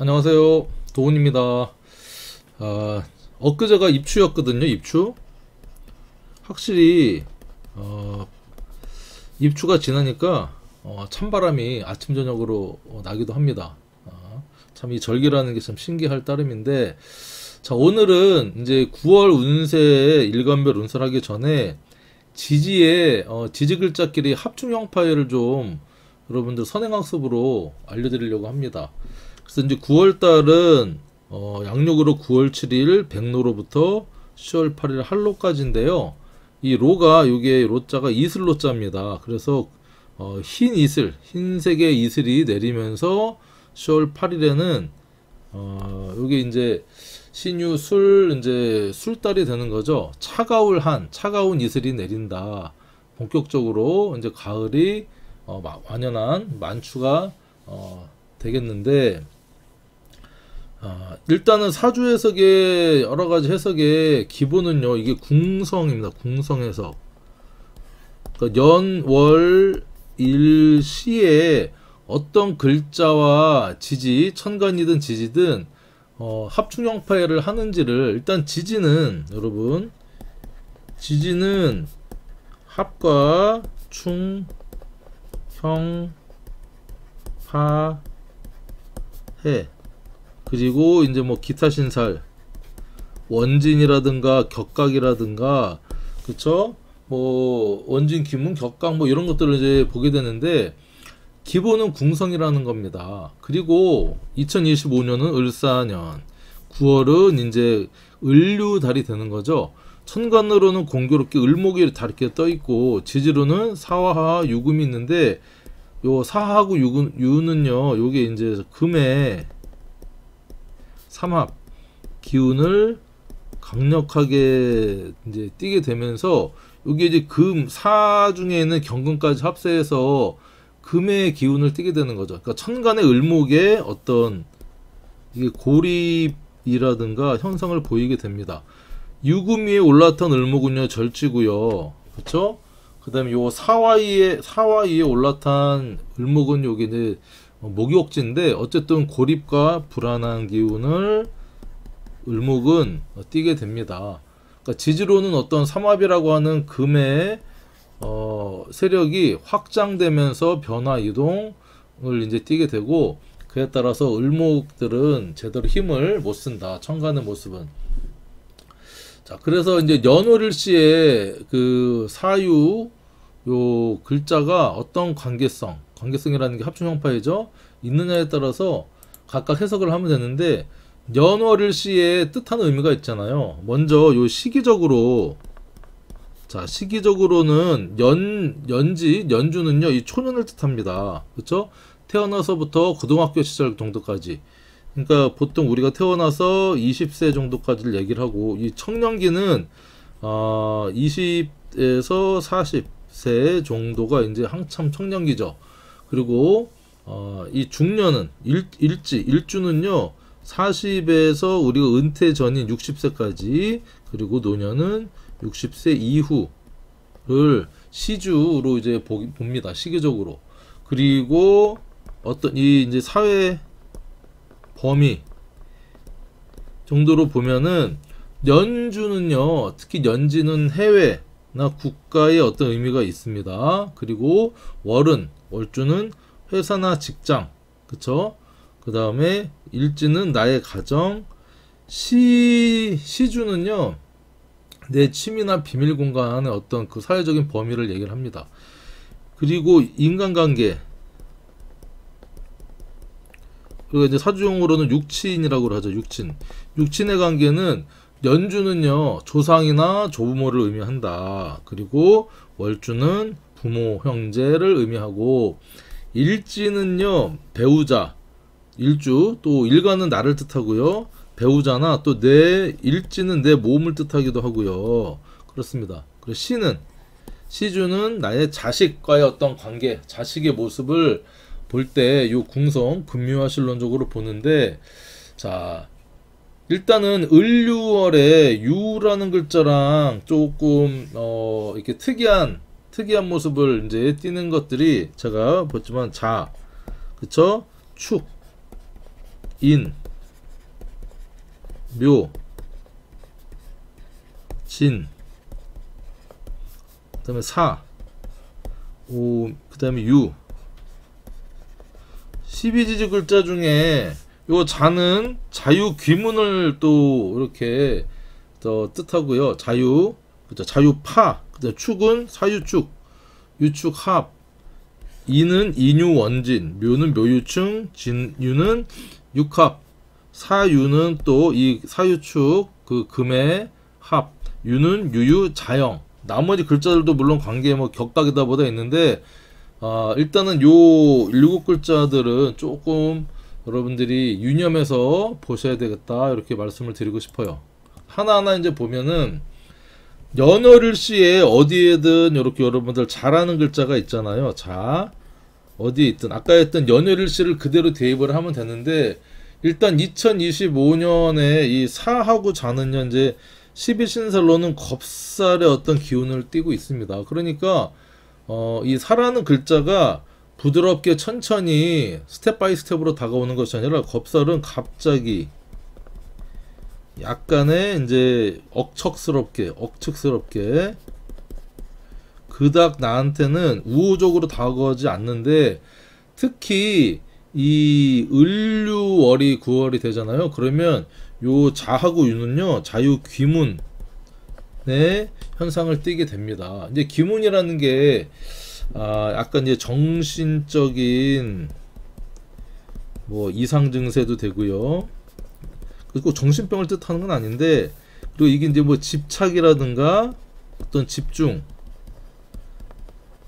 안녕하세요. 도훈입니다. 엊그제가 입추였거든요. 입추. 확실히 입추가 지나니까 찬바람이 아침 저녁으로 나기도 합니다. 참 이 절기라는 게 참 신기할 따름인데, 자, 오늘은 이제 9월 운세 일간별 운세를 하기 전에 지지의 지지 글자끼리 합충형 파일을 좀 여러분들 선행학습으로 알려드리려고 합니다. 그래서 이제 9월 달은 양력으로 9월 7일 백로로부터 10월 8일 할로까지인데요. 이 로가, 요게 로자가 이슬로자입니다. 그래서 흰 이슬, 흰색의 이슬이 내리면서 10월 8일에는 요게 이제 신유 술, 이제 술달이 되는 거죠. 차가운 이슬이 내린다. 본격적으로 이제 가을이 완연한 만추가 되겠는데, 일단은 사주 해석의 여러 가지 해석의 기본은요, 이게 궁성입니다. 궁성 해석. 그러니까 연, 월, 일, 시에 어떤 글자와 지지, 천간이든 지지든 합충형 파일을 하는지를, 일단 지지는 여러분, 지지는 합과 충, 형, 파, 해, 그리고 이제 뭐 기타 신살, 원진이라든가 격각이라든가, 그쵸? 뭐 원진, 기문, 격각 뭐 이런 것들을 이제 보게 되는데, 기본은 궁성이라는 겁니다. 그리고 2025년은 을사년, 9월은 이제 을류달이 되는 거죠. 천간으로는 공교롭게 을목이 다 이렇게 떠 있고, 지지로는 사화하 유금이 있는데, 요 사하고 유는요, 요게 이제 금의 삼합 기운을 강력하게 이제 띄게 되면서, 요게 이제 사 중에 있는 경금까지 합세해서 금의 기운을 띠게 되는 거죠. 그러니까 천간의 을목의 어떤 이게 고립이라든가 현상을 보이게 됩니다. 유금 위에 올라탄 을목은요, 절지고요. 그렇죠? 그다음에 요 사화위에 올라탄 을목은 요게 이제 목욕지인데, 어쨌든 고립과 불안한 기운을 을목은 띠게 됩니다. 그러니까 지지로는 어떤 삼합이라고 하는 금의 세력이 확장되면서 변화 이동을 이제 띠게 되고, 그에 따라서 을목들은 제대로 힘을 못 쓴다. 천간의 모습은. 자, 그래서 이제 연월일시에 그 사유 요 글자가 어떤 관계성이라는 게 합충형파이죠. 있느냐에 따라서 각각 해석을 하면 되는데, 연월일시에 뜻하는 의미가 있잖아요. 먼저 요 시기적으로, 자, 시기적으로는 연주는요, 이 초년을 뜻합니다. 그쵸? 태어나서부터 고등학교 시절 정도까지. 그러니까 보통 우리가 태어나서 20세 정도까지를 얘기를 하고, 이 청년기는 20에서 40세 정도가 이제 한참 청년기죠. 그리고 이 중년은 일주는요, 40에서 우리가 은퇴 전인 60세까지, 그리고 노년은 60세 이후를 시주로 이제 봅니다. 시기적으로. 그리고 어떤 이 이제 사회 범위 정도로 보면은, 연주는요, 특히 연지는 해외나 국가의 어떤 의미가 있습니다. 그리고 월주는 회사나 직장, 그쵸? 그 다음에 일지는 나의 가정, 시주는요, 내 취미나 비밀 공간의 어떤 그 사회적인 범위를 얘기를 합니다. 그리고 인간관계, 그리고 이제 사주용어로는 육친이라고 하죠. 육친의 관계는, 연주는요, 조상이나 조부모를 의미한다. 그리고 월주는 부모, 형제를 의미하고, 일지는요, 배우자, 일주, 또 일가는 나를 뜻하고요. 배우자나 또 일지는 내 몸을 뜻하기도 하고요. 그렇습니다. 그리고 시주는 나의 자식과의 어떤 관계, 자식의 모습을 볼 때 요 궁성, 금유화실론적으로 보는데, 자, 일단은 을류월에 유라는 글자랑 조금 이렇게 특이한 모습을 이제 띠는 것들이 제가 봤지만, 그쵸? 축, 인, 묘, 진, 그 다음에 사, 오, 그 다음에 유. 12지지 글자 중에 요 자는 자유 귀문을 또 이렇게 더 뜻하고요. 자유, 그죠? 자유파, 그다음 축은 사유축, 유축 합, 이는 인유 원진, 묘는 묘유충, 진유는 육합, 사유는 또 이 사유축 그 금의 합, 유는 유유 자영. 나머지 글자들도 물론 관계 뭐 격각이다 보다 있는데 일단은 요 7글자들은 조금 여러분들이 유념해서 보셔야 되겠다 이렇게 말씀을 드리고 싶어요. 하나하나 이제 보면은 연어를시에 어디에든 이렇게 여러분들 자라는 글자가 있잖아요. 자, 어디에 있든 아까 했던 연어를시를 그대로 대입을 하면 되는데 일단 2025년에 이 사하고 자는 현재 12신설로는 겁살의 어떤 기운을 띠고 있습니다. 그러니까 이 사라는 글자가 부드럽게 천천히 스텝 바이 스텝으로 다가오는 것이 아니라 겁살은 갑자기 약간의 이제 억측스럽게 그닥 나한테는 우호적으로 다가오지 않는데 특히 이 을류월이 9월이 되잖아요. 그러면 요 자하고 유는요 자유 귀문의 현상을 띠게 됩니다. 이제 귀문이라는 게 약간 이제 정신적인 뭐 이상 증세도 되고요. 그리고 정신병을 뜻하는 건 아닌데 그리고 이게 이제 뭐 집착이라든가 어떤 집중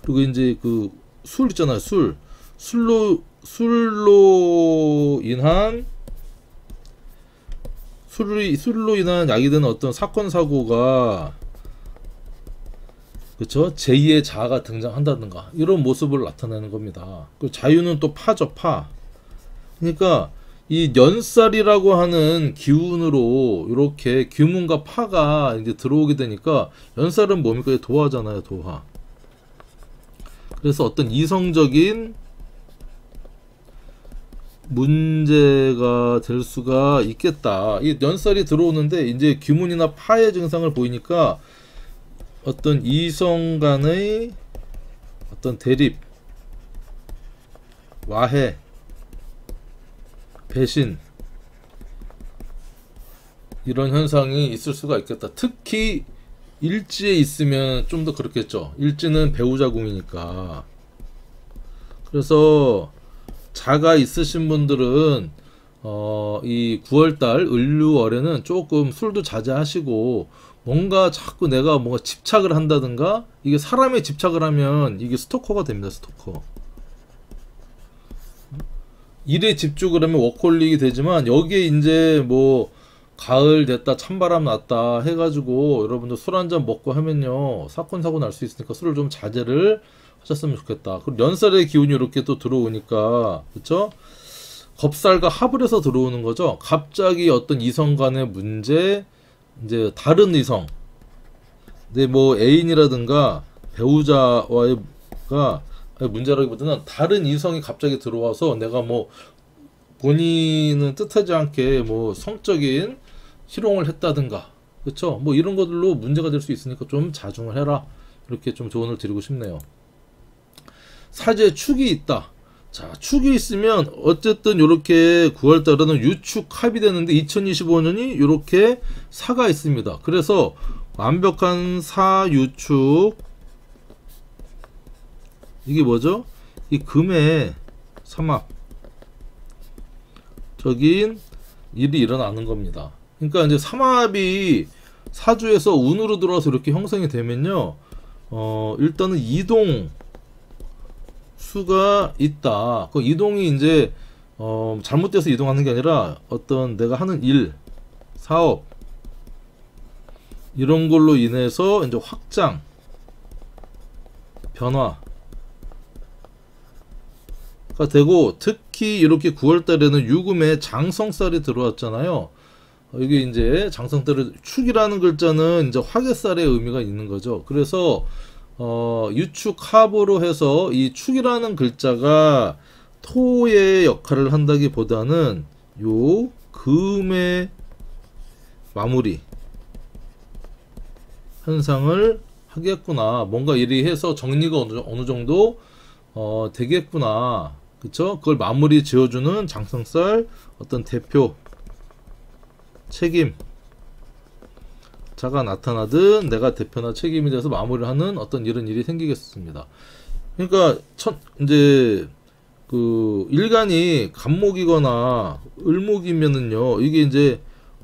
그리고 이제 그 술 있잖아요. 술로 인한 야기되는 어떤 사건 사고가 그쵸 제2의 자아가 등장한다든가 이런 모습을 나타내는 겁니다. 그 자유는 또 파죠. 파. 그러니까 이 연살이라고 하는 기운으로 이렇게 규문과 파가 이제 들어오게 되니까 연살은 뭡니까? 도화잖아요. 도화. 그래서 어떤 이성적인 문제가 될 수가 있겠다. 이 연살이 들어오는데 이제 규문이나 파의 증상을 보이니까 어떤 이성 간의 어떤 대립, 와해, 배신 이런 현상이 있을 수가 있겠다. 특히 일지에 있으면 좀 더 그렇겠죠. 일지는 배우자궁이니까. 그래서 자가 있으신 분들은 이 9월달 을류월에는 조금 술도 자제하시고 뭔가 자꾸 내가 뭔가 집착을 한다든가 이게 사람에 집착을 하면 이게 스토커가 됩니다. 스토커. 일에 집중을 하면 워커홀릭이 되지만 여기에 이제 뭐 가을 됐다 찬바람 났다 해가지고 여러분들 술 한잔 먹고 하면요 사건 사고 날 수 있으니까 술을 좀 자제를 하셨으면 좋겠다. 그리고 연살의 기운이 이렇게 또 들어오니까 그쵸? 겁살과 합을 해서 들어오는 거죠. 갑자기 어떤 이성 간의 문제 이제 다른 이성 내 뭐 애인이라든가 배우자와의 문제라기보다는 다른 이성이 갑자기 들어와서 내가 뭐 본인은 뜻하지 않게 뭐 성적인 희롱을 했다든가 그쵸 뭐 이런 것들로 문제가 될 수 있으니까 좀 자중을 해라 이렇게 좀 조언을 드리고 싶네요. 사제 축이 있다. 자 축이 있으면 어쨌든 이렇게 9월달에는 유축 합이 되는데 2025년이 이렇게 사가 있습니다. 그래서 완벽한 사유축 이게 뭐죠? 이 금의 삼합 적인 일이 일어나는 겁니다. 그러니까 이제 삼합이 사주에서 운으로 들어와서 이렇게 형성이 되면요 일단은 이동 수가 있다. 그 이동이 이제 잘못돼서 이동하는 게 아니라 어떤 내가 하는 일, 사업 이런 걸로 인해서 이제 확장, 변화가 되고 특히 이렇게 9월달에는 유금에 장성살이 들어왔잖아요. 이게 이제 장성살의 축이라는 글자는 이제 화개살의 의미가 있는 거죠. 그래서 유축합으로 해서 이 축이라는 글자가 토의 역할을 한다기보다는 요 금의 마무리 현상을 하겠구나. 뭔가 일이 해서 정리가 어느 정도 되겠구나. 그쵸? 그걸 마무리 지어주는 장성살 어떤 대표 책임자가 나타나든 내가 대표나 책임이 돼서 마무리를 하는 어떤 이런 일이 생기겠습니다. 그러니까 이제 그 일간이 간목이거나 을목이면은요, 이게 이제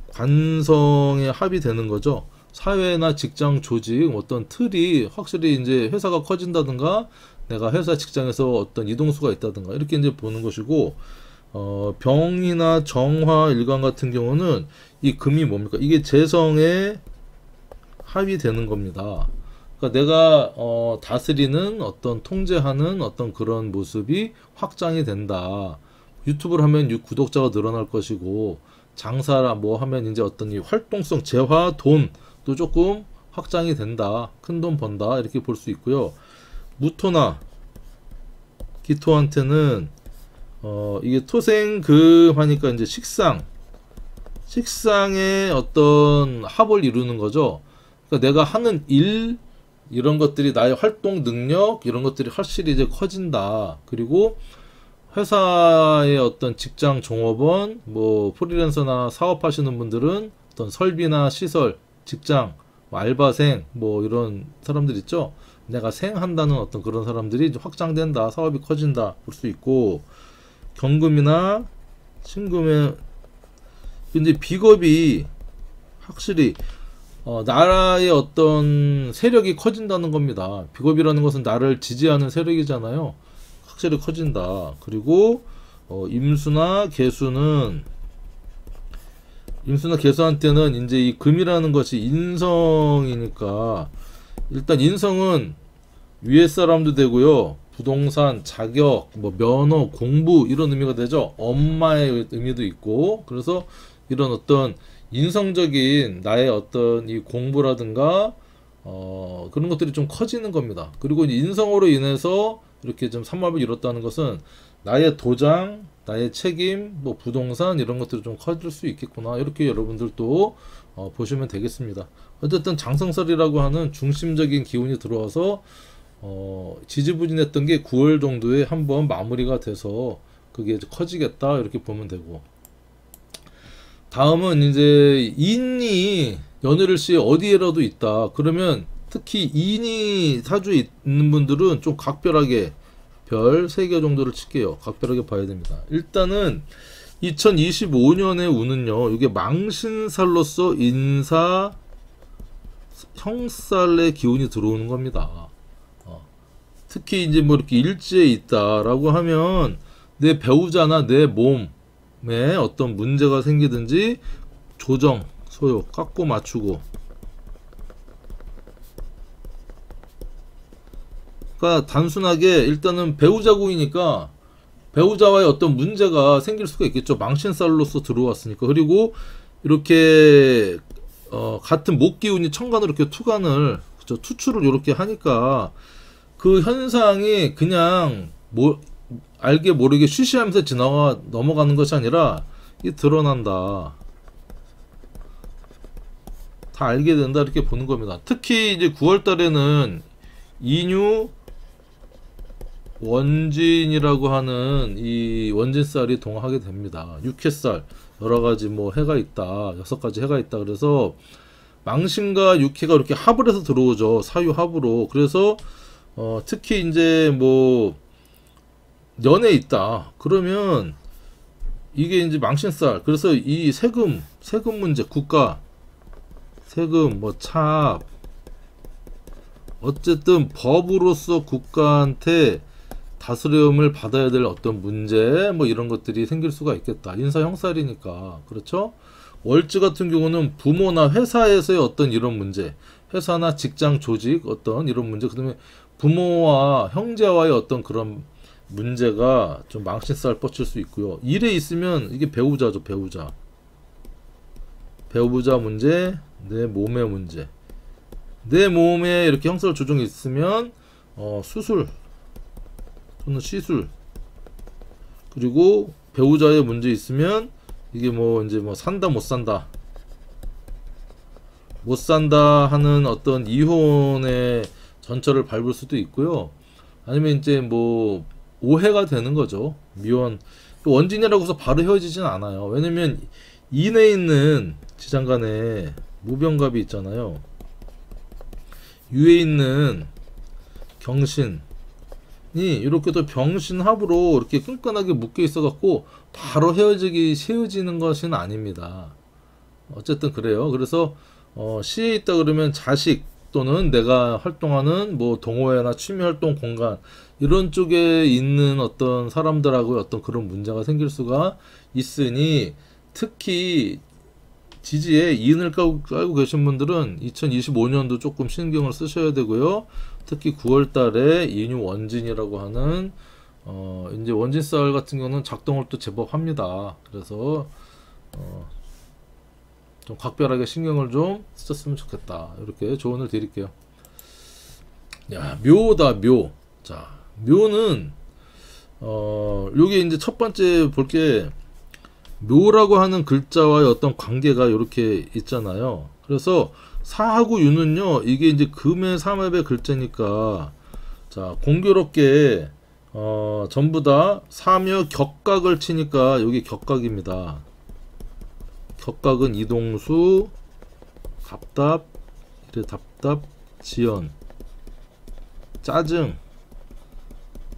관성에 합의되는 거죠. 사회나 직장 조직 어떤 틀이 확실히 이제 회사가 커진다든가 내가 회사 직장에서 어떤 이동수가 있다든가 이렇게 이제 보는 것이고, 병이나 정화 일간 같은 경우는 이 금이 뭡니까? 이게 재성에 합의되는 겁니다. 그러니까 내가 다스리는 어떤 통제하는 어떤 그런 모습이 확장이 된다. 유튜브를 하면 구독자가 늘어날 것이고, 장사라 뭐 하면 이제 어떤 이 활동성, 재화, 돈도 조금 확장이 된다. 큰 돈 번다. 이렇게 볼 수 있고요. 무토나 기토한테는 이게 토생금 하니까 이제 식상의 어떤 합을 이루는 거죠. 그러니까 내가 하는 일 이런 것들이 나의 활동 능력 이런 것들이 확실히 이제 커진다. 그리고 회사의 어떤 직장 종업원 뭐 프리랜서나 사업하시는 분들은 어떤 설비나 시설 직장 뭐 알바생 뭐 이런 사람들 있죠. 내가 생한다는 어떤 그런 사람들이 이제 확장된다. 사업이 커진다. 볼 수 있고, 경금이나 신금에 근데 비겁이 확실히 나라의 어떤 세력이 커진다는 겁니다. 비겁이라는 것은 나를 지지하는 세력이잖아요. 확실히 커진다. 그리고 임수나 개수한테는 이제 이 금이라는 것이 인성이니까, 일단 인성은 위에 사람도 되고요. 부동산, 자격, 뭐 면허, 공부 이런 의미가 되죠. 엄마의 의미도 있고, 그래서 이런 어떤 인성적인 나의 어떤 이 공부라든가 그런 것들이 좀 커지는 겁니다. 그리고 인성으로 인해서 이렇게 좀 삼합을 이뤘다는 것은 나의 도장, 나의 책임, 뭐 부동산 이런 것들이 좀 커질 수 있겠구나. 이렇게 여러분들도 보시면 되겠습니다. 어쨌든 장성설이라고 하는 중심적인 기운이 들어와서 지지부진했던 게 9월 정도에 한번 마무리가 돼서 그게 이제 커지겠다 이렇게 보면 되고, 다음은 이제 인이 연일일시 어디에라도 있다. 그러면 특히 인이 사주에 있는 분들은 좀 각별하게 별 3개 정도를 칠게요. 각별하게 봐야 됩니다. 일단은 2025년에 우는요, 이게 망신살로서 인사 형살의 기운이 들어오는 겁니다. 특히 이제 뭐 이렇게 일지에 있다라고 하면 내 배우자나 내 몸에 어떤 문제가 생기든지 조정, 소요, 깎고 맞추고, 그러니까 단순하게 일단은 배우자궁이니까 배우자와의 어떤 문제가 생길 수가 있겠죠. 망신살로서 들어왔으니까. 그리고 이렇게 같은 목기운이 천간으로 이렇게 투간을, 그쵸, 투출을 이렇게 하니까 그 현상이 그냥 뭐 알게 모르게 쉬쉬하면서 넘어가는 것이 아니라 이게 드러난다. 다 알게 된다. 이렇게 보는 겁니다. 특히 이제 9월 달에는 인유 원진이라고 하는 이 원진살이 동하게 됩니다. 육해살 여러가지 뭐 해가 있다. 6가지 해가 있다. 그래서 망신과 육해가 이렇게 합을 해서 들어오죠. 사유합으로. 그래서 특히 이제 뭐 연에 있다. 그러면 이게 이제 망신살. 그래서 이 세금 문제, 국가 세금 뭐 차압, 어쨌든 법으로서 국가한테 다스림을 받아야 될 어떤 문제 뭐 이런 것들이 생길 수가 있겠다. 인사 형살이니까. 그렇죠? 월지 같은 경우는 부모나 회사에서의 어떤 이런 문제, 회사나 직장 조직 어떤 이런 문제, 그다음에 부모와 형제와의 어떤 그런 문제가 좀 망신살 뻗칠 수 있고요. 일에 있으면 이게 배우자죠. 배우자 문제, 내 몸의 문제, 내 몸에 이렇게 형살 조정이 있으면 수술 또는 시술, 그리고 배우자의 문제 있으면 이게 뭐 이제 뭐 산다 못 산다 못 산다 하는 어떤 이혼의 전철을 밟을 수도 있고요. 아니면 이제 뭐 오해가 되는 거죠. 미혼 원진이라고 해서 바로 헤어지진 않아요. 왜냐면 인에 있는 지장간에 무병갑이 있잖아요. 유에 있는 경신이 이렇게 또 병신합으로 이렇게 끈끈하게 묶여 있어 갖고 바로 헤어지는 것은 아닙니다. 어쨌든 그래요. 그래서 시에 있다 그러면 자식 또는 내가 활동하는 뭐 동호회나 취미활동 공간 이런 쪽에 있는 어떤 사람들하고 어떤 그런 문제가 생길 수가 있으니, 특히 지지에 이은을 깔고 계신 분들은 2025년도 조금 신경을 쓰셔야 되고요. 특히 9월 달에 인유 원진이라고 하는 이제 원진쌀 같은 경우는 작동을 또 제법 합니다. 그래서 좀 각별하게 신경을 좀 쓰셨으면 좋겠다. 이렇게 조언을 드릴게요. 야, 묘다, 묘. 자, 묘는 요게 이제 첫 번째 볼 게 묘라고 하는 글자와의 어떤 관계가 이렇게 있잖아요. 그래서 사하고 유는요, 이게 이제 금의 삼합의 글자니까, 자, 공교롭게 전부 다 사며 격각을 치니까 여기 격각입니다. 격각은 이동수, 갑답, 답답, 지연, 짜증,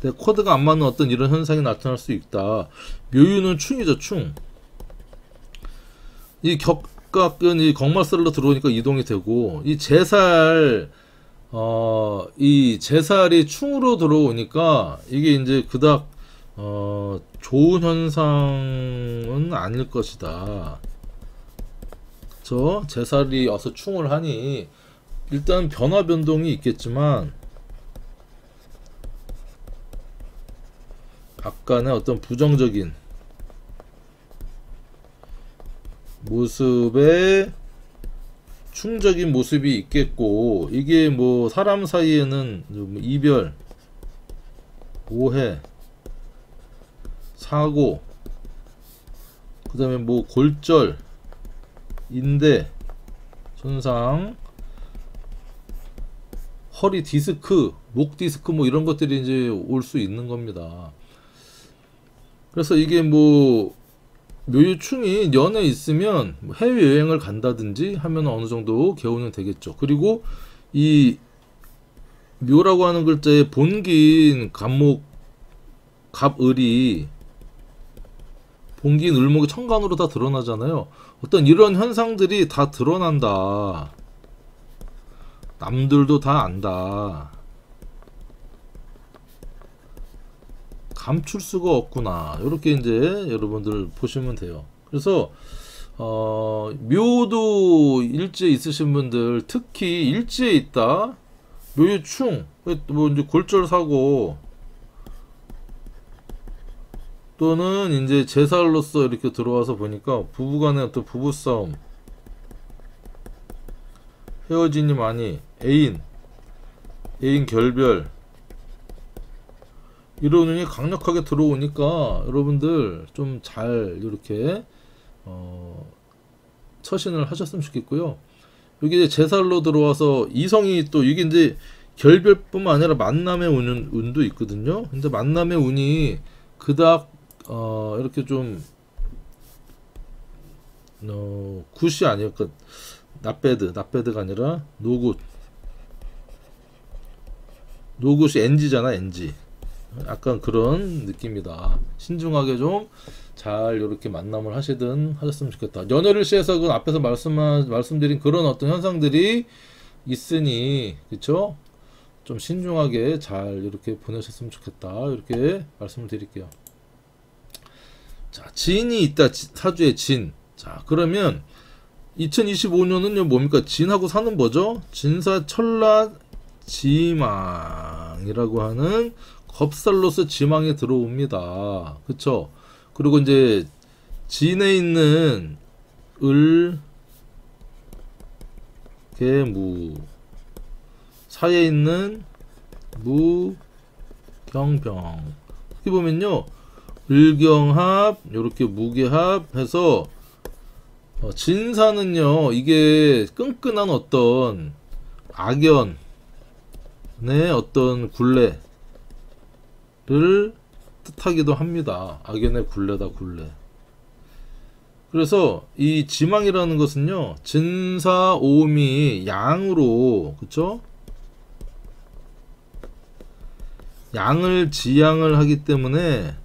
내 코드가 안 맞는 어떤 이런 현상이 나타날 수 있다. 묘유는 충이죠, 충. 이 격각은 이 경말살로 들어오니까 이동이 되고, 이 제살, 이 제살이 충으로 들어오니까 이게 이제 그닥 좋은 현상은 아닐 것이다. 그쵸? 제살이 와서 충을 하니 일단 변화 변동이 있겠지만 약간의 어떤 부정적인 모습에 충적인 모습이 있겠고, 이게 뭐 사람 사이에는 이별, 오해, 사고, 그 다음에 뭐 골절, 인대 손상, 허리 디스크, 목 디스크 뭐 이런 것들이 이제 올 수 있는 겁니다. 그래서 이게 뭐 묘유충이 연에 있으면 해외여행을 간다든지 하면 어느 정도 개우는 되겠죠. 그리고 이 묘라고 하는 글자의 본기인 갑목, 갑을이 본기인 을목이 천간으로 다 드러나잖아요. 어떤 이런 현상들이 다 드러난다. 남들도 다 안다. 감출 수가 없구나. 이렇게 이제 여러분들 보시면 돼요. 그래서 묘도 일지에 있으신 분들, 특히 일지에 있다. 묘유충, 뭐 이제 골절사고 또는 이제 제살로서 이렇게 들어와서 보니까 부부간의 어떤 부부싸움, 헤어짐이 많이, 애인 결별 이런 운이 강력하게 들어오니까 여러분들 좀 잘 이렇게 처신을 하셨으면 좋겠고요. 여기 이제 제살로 들어와서 이성이 또 이게 이제 결별뿐만 아니라 만남의 운도 있거든요. 근데 만남의 운이 그닥 이렇게 좀 굿이 아니에요. 그 낫배드가 아니라 노굿이 NG잖아, NG. 약간 그런 느낌이다. 신중하게 좀 잘 이렇게 만남을 하셨으면 좋겠다. 연애를 시해서 그 앞에서 말씀드린 그런 어떤 현상들이 있으니, 그쵸? 좀 신중하게 잘 이렇게 보내셨으면 좋겠다. 이렇게 말씀을 드릴게요. 자, 진이 있다. 사주에 진. 자, 그러면 2025년은요 뭡니까? 진하고 사는 뭐죠? 진사 천라 지망이라고 하는 겁살로서 지망에 들어옵니다. 그쵸? 그리고 이제 진에 있는 을, 개, 무, 사에 있는 무, 경, 병. 여기 보면요, 을경합, 요렇게 무게합 해서 진사는요, 이게 끈끈한 어떤 악연의 어떤 굴레를 뜻하기도 합니다. 악연의 굴레다, 굴레. 그래서 이 지망이라는 것은요, 진사 오음이 양으로, 그쵸? 양을 지양을 하기 때문에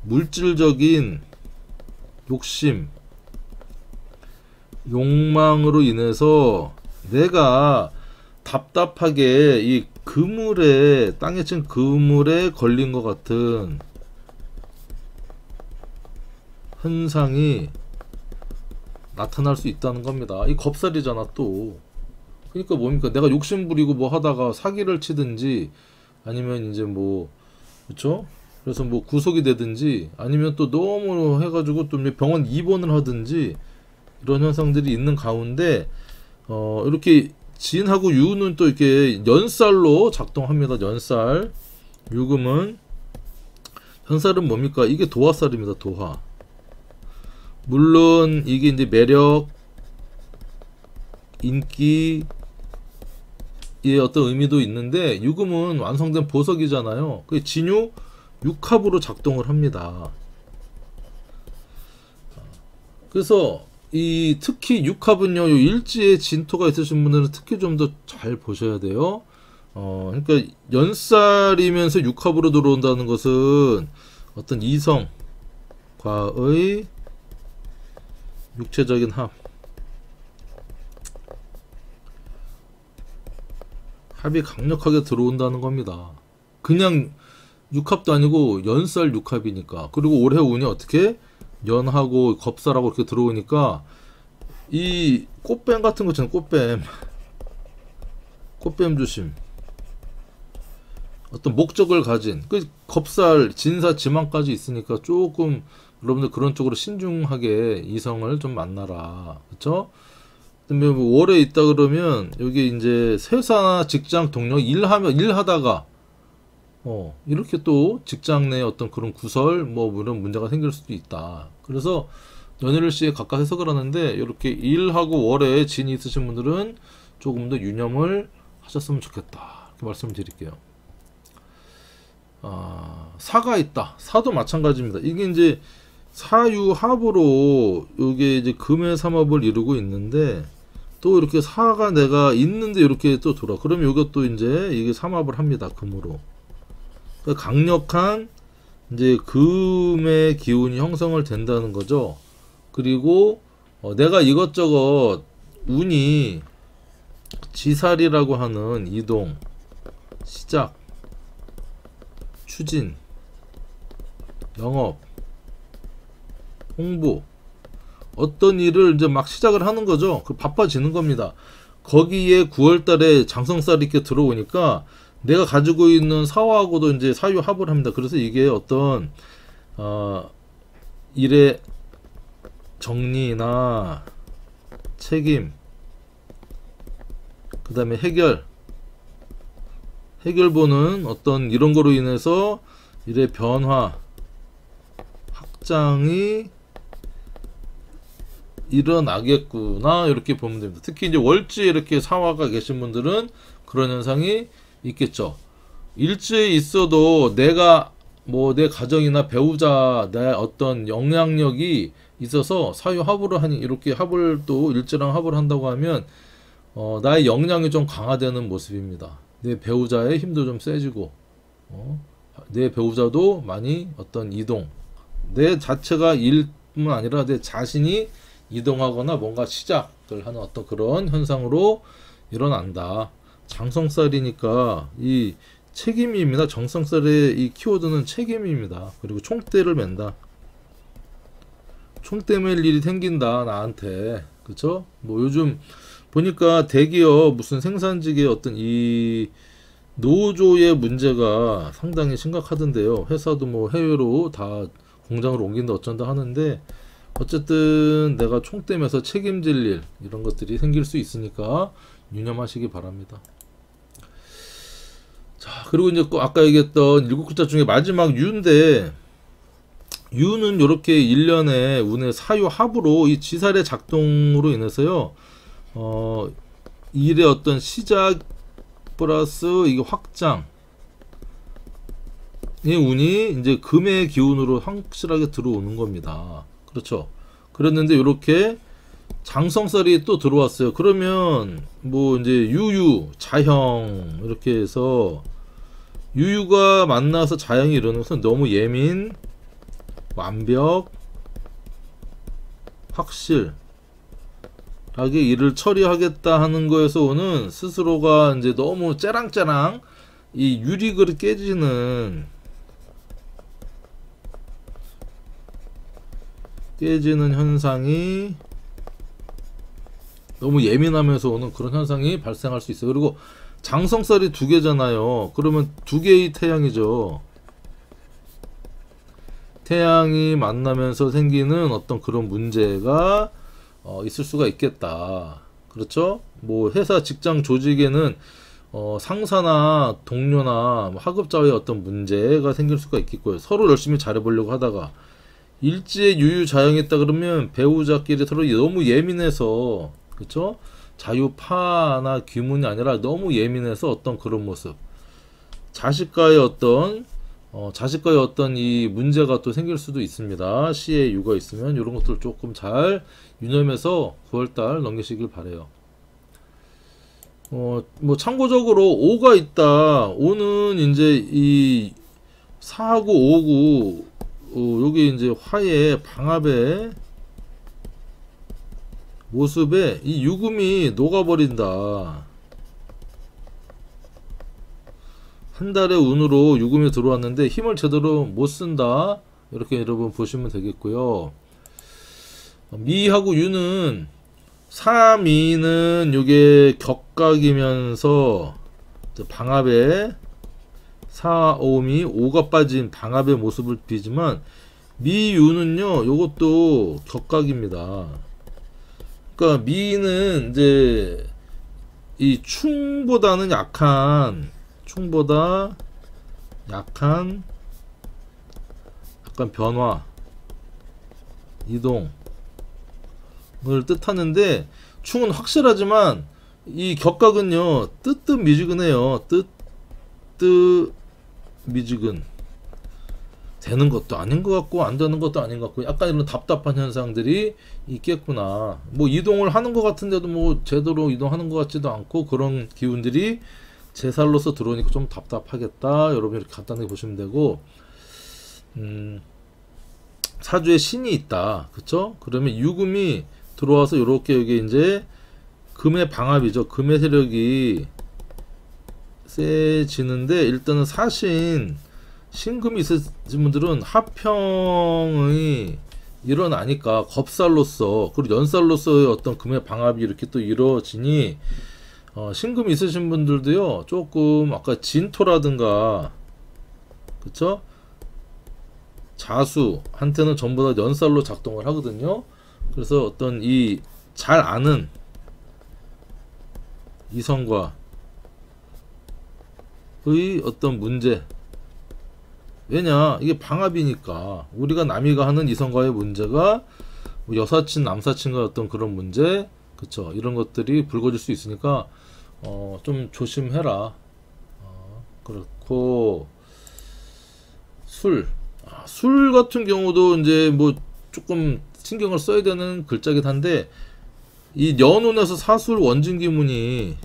물질적인 욕심, 욕망으로 인해서 내가 답답하게 이 그물에, 땅에 친 그물에 걸린 것 같은 현상이 나타날 수 있다는 겁니다. 이 겁살이잖아 또. 그러니까 뭡니까? 내가 욕심 부리고 뭐 하다가 사기를 치든지 아니면 이제 뭐, 그쵸? 그래서 뭐 구속이 되든지 아니면 또 너무 해가지고 또 병원 입원을 하든지 이런 현상들이 있는 가운데 이렇게 진하고 유는 또 이렇게 연살로 작동합니다. 연살. 유금은, 현살은 뭡니까? 이게 도화살입니다. 도화. 물론 이게 이제 매력, 인기의 어떤 의미도 있는데 유금은 완성된 보석이잖아요. 그 진유 육합으로 작동을 합니다. 그래서 이 특히 육합은요, 요 일지에 진토가 있으신 분들은 특히 좀 더 잘 보셔야 돼요. 그러니까 연살이면서 육합으로 들어온다는 것은 어떤 이성과의 육체적인 합이 강력하게 들어온다는 겁니다. 그냥 육합도 아니고 연살 육합이니까. 그리고 올해 운이 어떻게 연하고 겁살하고 이렇게 들어오니까 이 꽃뱀 같은 거 있잖아요. 꽃뱀 조심. 어떤 목적을 가진 그 겁살, 진사, 지망까지 있으니까 조금 여러분들 그런 쪽으로 신중하게 이성을 좀 만나라. 그쵸? 그다음에 뭐 월에 있다 그러면 여기 이제 회사나 직장 동료 일하다가 이렇게 또 직장 내 어떤 그런 구설 뭐 이런 문제가 생길 수도 있다. 그래서 연일일시에 각각 해석을 하는데 이렇게 일하고 월에 진이 있으신 분들은 조금 더 유념을 하셨으면 좋겠다. 이렇게 말씀을 드릴게요. 사가 있다. 사도 마찬가지입니다. 이게 이제 사유합으로 이게 이제 금의 삼합을 이루고 있는데 또 이렇게 사가 내가 있는데 이렇게 또 돌아. 그러면 이것도 이제 이게 삼합을 합니다. 금으로. 그러니까 강력한 이제 금의 기운이 형성을 된다는 거죠. 그리고 내가 이것저것 운이 지살이라고 하는 이동, 시작, 추진, 영업, 홍보, 어떤 일을 이제 막 시작을 하는 거죠. 그 바빠지는 겁니다. 거기에 9월달에 장성살이 이렇게 들어오니까 내가 가지고 있는 사화하고도 이제 사유합을 합니다. 그래서 이게 어떤 일의 정리나 책임, 그 다음에 해결보는 어떤 이런 거로 인해서 일의 변화, 확장이 일어나겠구나 이렇게 보면 됩니다. 특히 이제 월지에 이렇게 사화가 계신 분들은 그런 현상이 있겠죠. 일지에 있어도 내가 뭐 내 가정이나 배우자 내 어떤 영향력이 있어서 사유합으로 하니 이렇게 합을 또 일지랑 합을 한다고 하면 나의 역량이 좀 강화되는 모습입니다. 내 배우자의 힘도 좀 세지고 내 배우자도 많이 어떤 이동, 내 자체가 일뿐만 아니라 내 자신이 이동하거나 뭔가 시작을 하는 어떤 그런 현상으로 일어난다. 장성살이니까 이 책임입니다. 정성살의 이 키워드는 책임입니다. 그리고 총대를 맨다. 총대 맬 일이 생긴다 나한테. 그쵸? 뭐 요즘 보니까 대기업 무슨 생산직의 어떤 이 노조의 문제가 상당히 심각하던데요. 회사도 뭐 해외로 다 공장을 옮긴다 어쩐다 하는데 어쨌든 내가 총대면서 책임질 일 이런 것들이 생길 수 있으니까 유념하시기 바랍니다. 자, 그리고 이제 아까 얘기했던 7글자 중에 마지막 유인데 유는 이렇게 일련의 운의 사유합으로 이 지살의 작동으로 인해서요, 일의 어떤 시작 플러스 이게 확장, 이 운이 이제 금의 기운으로 확실하게 들어오는 겁니다. 그렇죠. 그랬는데 이렇게 장성살이 또 들어왔어요. 그러면 뭐 이제 유유, 자형 이렇게 해서 유유가 만나서 자형이 이러는 것은 너무 예민, 완벽, 확실하게 일을 처리하겠다 하는 거에서 오는 스스로가 이제 너무 째랑째랑 이 유리그릇 깨지는 현상이 너무 예민하면서 오는 그런 현상이 발생할 수 있어요. 그리고 장성살이 두 개잖아요. 그러면 두 개의 태양이죠. 태양이 만나면서 생기는 어떤 그런 문제가 있을 수가 있겠다. 그렇죠? 뭐 회사 직장 조직에는 상사나 동료나 하급자의 어떤 문제가 생길 수가 있겠고요. 서로 열심히 잘해보려고 하다가 일지에 유유자형했다 그러면 배우자끼리 서로 너무 예민해서, 그쵸? 자유파나 귀문이 아니라 너무 예민해서 어떤 그런 모습, 자식과의 어떤 이 문제가 또 생길 수도 있습니다. 시에 유가 있으면 이런 것들 조금 잘 유념해서 9월달 넘기시길 바래요. 뭐 참고적으로 5가 있다. 5는 이제 이 4하고 5고 여기 이제 화의 방합의 모습에 이 유금이 녹아버린다. 한 달의 운으로 유금이 들어왔는데 힘을 제대로 못 쓴다. 이렇게 여러분 보시면 되겠고요. 미하고 유는 3미는 요게 격각이면서 방합에 4, 5미 5가 빠진 방합의 모습을 비지만 미유는요 요것도 격각입니다. 그러니까 미는 이제 이 충보다는 충보다 약한 약간 변화, 이동을 뜻하는데 충은 확실하지만 이 격각은요 뜨뜻미지근해요. 뜨뜻미지근 되는 것도 아닌 것 같고 안 되는 것도 아닌 것 같고 약간 이런 답답한 현상들이 있겠구나. 뭐 이동을 하는 것 같은데도 뭐 제대로 이동하는 것 같지도 않고 그런 기운들이 제살로서 들어오니까 좀 답답하겠다. 여러분 이렇게 간단하게 보시면 되고, 사주에 신이 있다. 그쵸? 그러면 유금이 들어와서 이렇게 여기 이제 금의 방합이죠. 금의 세력이 세지는데 일단은 신금이 있으신 분들은 합평이 일어나니까 겁살로서 그리고 연살로서의 어떤 금의 방합이 이렇게 또 이루어지니 신금이 있으신 분들도요 조금 아까 진토라든가 그쵸? 자수한테는 전부 다 연살로 작동을 하거든요. 그래서 어떤 이 잘 아는 이성과의 어떤 문제, 왜냐 이게 방합이니까 우리가 남이가 하는 이성과의 문제가 뭐 여사친 남사친과 어떤 그런 문제, 그쵸, 이런 것들이 불거질 수 있으니까 좀 조심해라. 그렇고 술 같은 경우도 이제 뭐 조금 신경을 써야 되는 글자긴 한데 이 연운에서 사술 원진기문이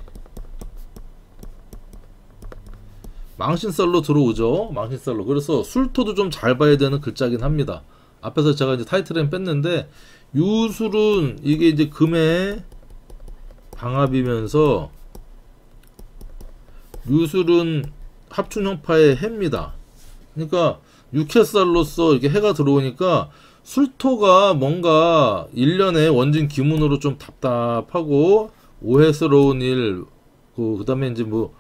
망신살로 들어오죠. 망신살로. 그래서 술토도 좀 잘 봐야 되는 글자긴 합니다. 앞에서 제가 이제 타이틀엔 뺐는데 유술은 이게 이제 금의 방합이면서 유술은 합충형파의 해입니다. 그러니까 육해살로서 이렇게 해가 들어오니까 술토가 뭔가 일련의 원진 기문으로 좀 답답하고 오해스러운 일, 그 다음에 이제 뭐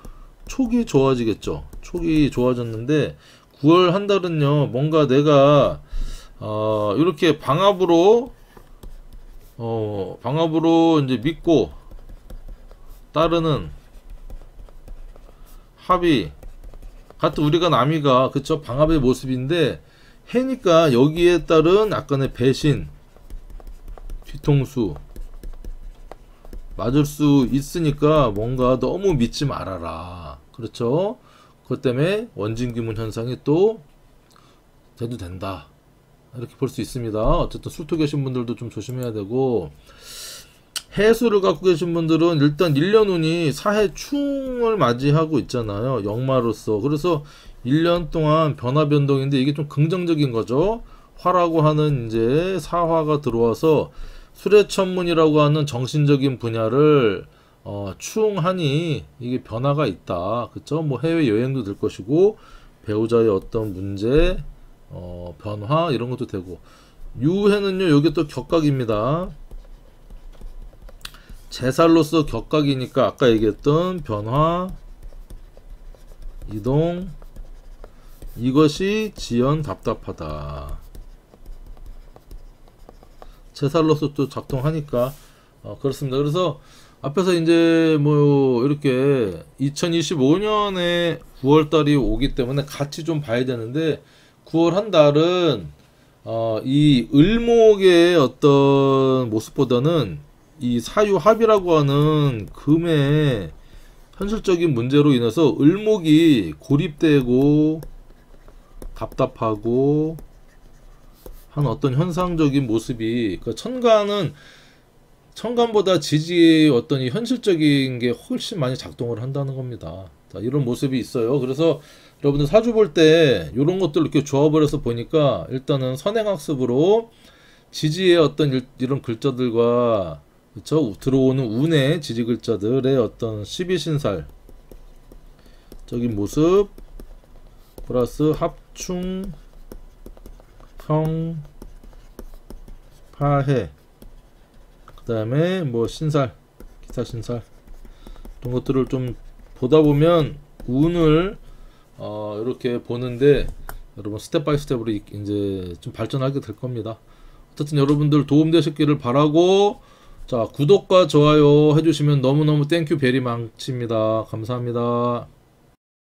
촉이 좋아지겠죠. 촉이 좋아졌는데 9월 한 달은요 뭔가 내가 이렇게 방합으로 이제 믿고 따르는 합의 같은 우리가 남이가 그쵸 방합의 모습인데 해니까 여기에 따른 약간의 배신, 뒤통수 맞을 수 있으니까 뭔가 너무 믿지 말아라. 그렇죠? 그것 때문에 원진기문 현상이 또 돼도 된다. 이렇게 볼 수 있습니다. 어쨌든 술토 계신 분들도 좀 조심해야 되고, 해수를 갖고 계신 분들은 일단 1년 운이 사해충을 맞이하고 있잖아요. 역마로서. 그래서 1년 동안 변화 변동인데 이게 좀 긍정적인 거죠. 화라고 하는 이제 사화가 들어와서 수레천문이라고 하는 정신적인 분야를 충하니 이게 변화가 있다. 그쵸? 뭐 해외 여행도 될 것이고, 배우자의 어떤 문제, 변화 이런 것도 되고. 유해는요, 여기 또 격각입니다. 제살로서 격각이니까 아까 얘기했던 변화, 이동, 이것이 지연 답답하다. 제살로서 또 작동하니까 그렇습니다. 그래서 앞에서 이제 뭐 이렇게 2025년에 9월달이 오기 때문에 같이 좀 봐야 되는데, 9월 한 달은 이 을목의 어떤 모습보다는 이 사유합이라고 하는 금의 현실적인 문제로 인해서 을목이 고립되고 답답하고 한 어떤 현상적인 모습이, 그 천간보다 지지의 어떤 이 현실적인 게 훨씬 많이 작동을 한다는 겁니다. 자, 이런 모습이 있어요. 그래서 여러분들 사주 볼 때 이런 것들 이렇게 조합을 해서 보니까 일단은 선행학습으로 지지의 어떤 이런 글자들과, 그쵸? 들어오는 운의 지지 글자들의 어떤 12신살 적인 모습 플러스 합충, 형, 파해, 그 다음에 뭐 신살, 기타 신살 이런 것들을 좀 보다 보면 운을 이렇게 보는데 여러분 스텝 바이 스텝으로 이제 좀 발전하게 될 겁니다. 어쨌든 여러분들 도움되셨기를 바라고, 자, 구독과 좋아요 해주시면 너무너무 땡큐 베리 많습니다. 감사합니다.